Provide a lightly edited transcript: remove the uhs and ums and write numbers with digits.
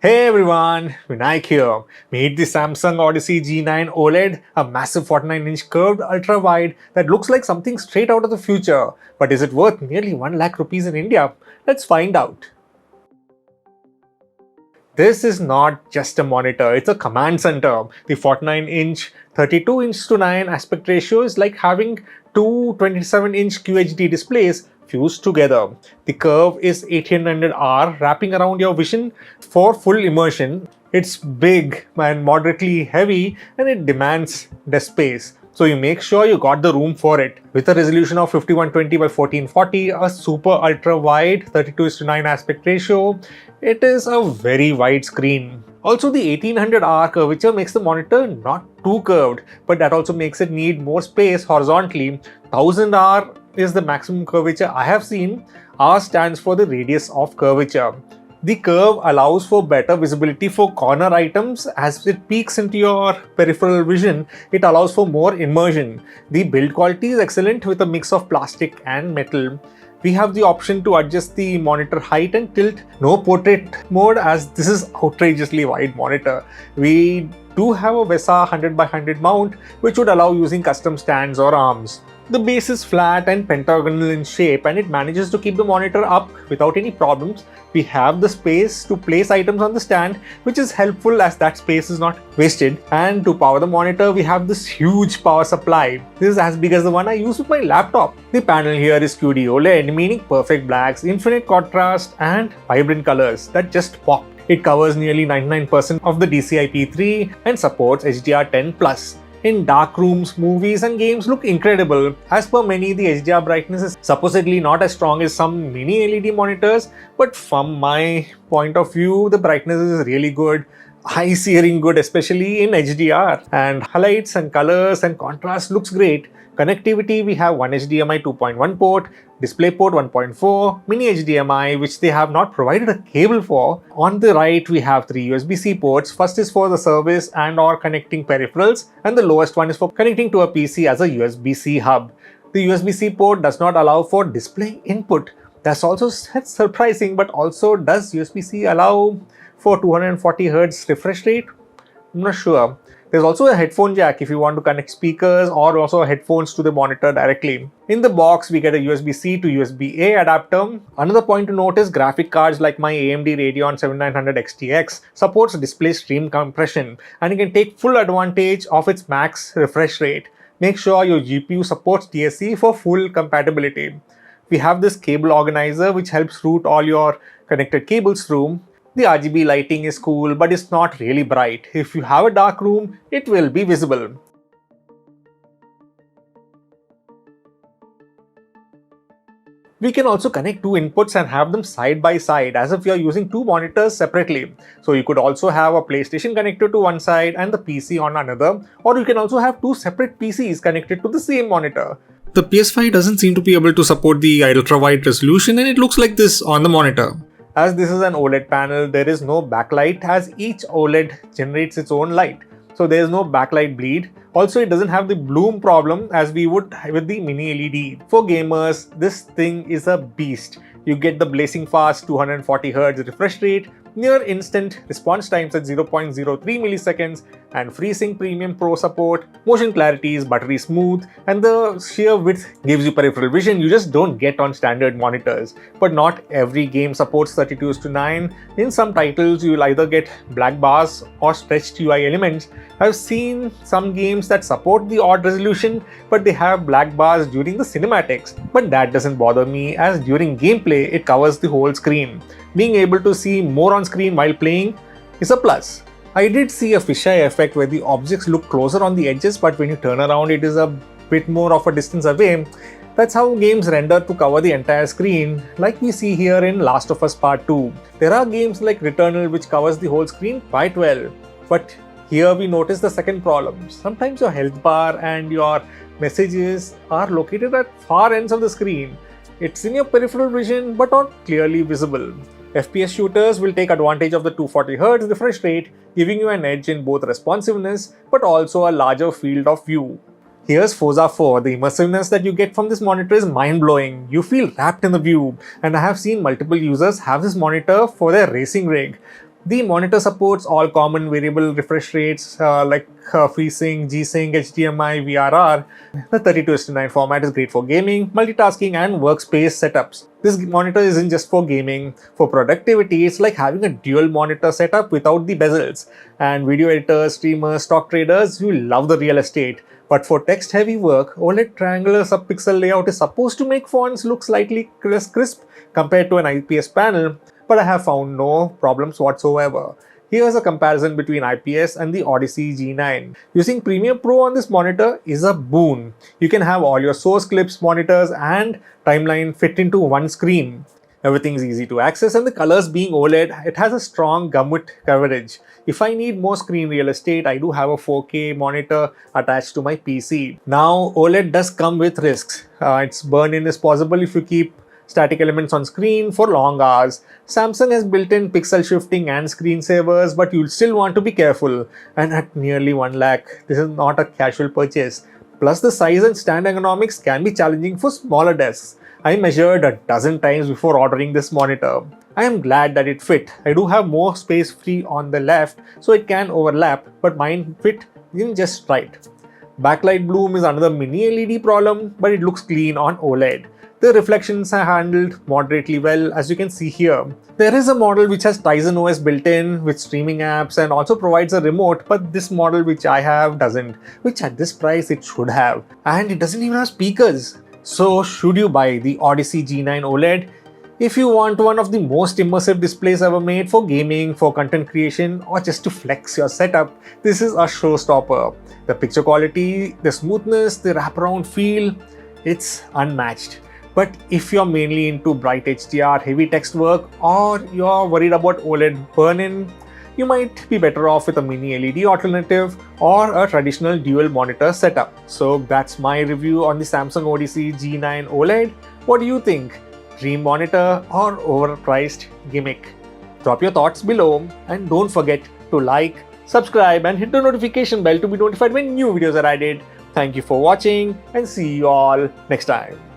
Hey everyone, Vinayak here. Meet the Samsung Odyssey G9 OLED, a massive 49-inch curved ultra-wide that looks like something straight out of the future. But is it worth nearly 1 lakh rupees in India? Let's find out. This is not just a monitor, it's a command center. The 49-inch 32:9 aspect ratio is like having two 27-inch QHD displays fused together. The curve is 1800R, wrapping around your vision for full immersion. It's big and moderately heavy and it demands desk space. So you make sure you got the room for it. With a resolution of 5120 by 1440, a super ultra wide 32:9 aspect ratio, it is a very wide screen. Also, the 1800R curvature makes the monitor not too curved, but that also makes it need more space horizontally. 1000R is the maximum curvature I have seen. R stands for the radius of curvature. The curve allows for better visibility for corner items. As it peeks into your peripheral vision, it allows for more immersion. The build quality is excellent with a mix of plastic and metal. We have the option to adjust the monitor height and tilt. No portrait mode as this is outrageously wide monitor. We do have a VESA 100 by 100 mount which would allow using custom stands or arms. The base is flat and pentagonal in shape and it manages to keep the monitor up without any problems. We have the space to place items on the stand, which is helpful as that space is not wasted. And to power the monitor, we have this huge power supply. This is as big as the one I use with my laptop. The panel here is QD OLED, meaning perfect blacks, infinite contrast and vibrant colors that just pop. It covers nearly 99% of the DCI-P3 and supports HDR10+. In dark rooms, movies and games look incredible. As per many, the HDR brightness is supposedly not as strong as some mini LED monitors, but from my point of view, the brightness is really good. Eye-searing good, especially in HDR. And highlights and colors and contrast looks great. Connectivity, we have one HDMI 2.1 port, DisplayPort 1.4, mini HDMI which they have not provided a cable for. On the right we have three USB-C ports. First is for the service and or connecting peripherals and the lowest one is for connecting to a PC as a USB-C hub. The USB-C port does not allow for display input. That's also surprising, but also does USB-C allow for 240Hz refresh rate? I'm not sure. There's also a headphone jack if you want to connect speakers or also headphones to the monitor directly. In the box, we get a USB-C to USB-A adapter. Another point to note is graphic cards like my AMD Radeon 7900 XTX supports display stream compression and you can take full advantage of its max refresh rate. Make sure your GPU supports DSC for full compatibility. We have this cable organizer which helps route all your connected cables through. The RGB lighting is cool, but it's not really bright. If you have a dark room, it will be visible. We can also connect two inputs and have them side by side as if you are using two monitors separately. So you could also have a PlayStation connected to one side and the PC on another, or you can also have two separate PCs connected to the same monitor. The PS5 doesn't seem to be able to support the ultra-wide resolution and it looks like this on the monitor. As this is an OLED panel, there is no backlight as each OLED generates its own light. So there is no backlight bleed. Also, it doesn't have the bloom problem as we would with the mini LED. For gamers, this thing is a beast. You get the blazing fast 240Hz refresh rate, near instant response times at 0.03 milliseconds and FreeSync Premium Pro support. Motion clarity is buttery smooth and the sheer width gives you peripheral vision you just don't get on standard monitors. But not every game supports 32:9. In some titles, you will either get black bars or stretched UI elements. I've seen some games that support the odd resolution, but they have black bars during the cinematics. But that doesn't bother me as during gameplay, it covers the whole screen. Being able to see more on screen while playing is a plus. I did see a fisheye effect where the objects look closer on the edges, but when you turn around it is a bit more of a distance away. That's how games render to cover the entire screen, like we see here in Last of Us Part 2. There are games like Returnal which covers the whole screen quite well. But here we notice the second problem. Sometimes your health bar and your messages are located at far ends of the screen. It's in your peripheral vision but not clearly visible. FPS shooters will take advantage of the 240Hz refresh rate, giving you an edge in both responsiveness but also a larger field of view. Here's Forza 4. The immersiveness that you get from this monitor is mind-blowing. You feel wrapped in the view, and I have seen multiple users have this monitor for their racing rig. The monitor supports all common variable refresh rates like FreeSync, G-Sync, HDMI, VRR. The 32:9 format is great for gaming, multitasking and workspace setups. This monitor isn't just for gaming. For productivity, it's like having a dual monitor setup without the bezels. And video editors, streamers, stock traders, you love the real estate. But for text-heavy work, OLED triangular subpixel layout is supposed to make fonts look slightly crisp compared to an IPS panel, but I have found no problems whatsoever. Here's a comparison between IPS and the Odyssey G9. Using Premiere Pro on this monitor is a boon. You can have all your source clips, monitors and timeline fit into one screen. Everything's easy to access, and the colors being OLED, it has a strong gamut coverage. If I need more screen real estate, I do have a 4K monitor attached to my PC. Now, OLED does come with risks. Its burn-in is possible if you keep static elements on screen for long hours. Samsung has built-in pixel shifting and screensavers, but you'll still want to be careful. And at nearly 1 lakh, this is not a casual purchase. Plus, the size and stand ergonomics can be challenging for smaller desks. I measured a dozen times before ordering this monitor. I am glad that it fit. I do have more space free on the left, so it can overlap, but mine fit in just right. Backlight bloom is another mini LED problem, but it looks clean on OLED. The reflections are handled moderately well, as you can see here. There is a model which has Tizen OS built in with streaming apps and also provides a remote, but this model which I have doesn't, which at this price it should have. And it doesn't even have speakers. So should you buy the Odyssey G9 OLED? If you want one of the most immersive displays ever made for gaming, for content creation, or just to flex your setup, this is a showstopper. The picture quality, the smoothness, the wraparound feel, it's unmatched. But if you're mainly into bright HDR, heavy text work, or you're worried about OLED burn-in, you might be better off with a mini LED alternative or a traditional dual monitor setup. So that's my review on the Samsung Odyssey G9 OLED. What do you think? Dream monitor or overpriced gimmick? Drop your thoughts below, and don't forget to like, subscribe and hit the notification bell to be notified when new videos are added. Thank you for watching and see you all next time.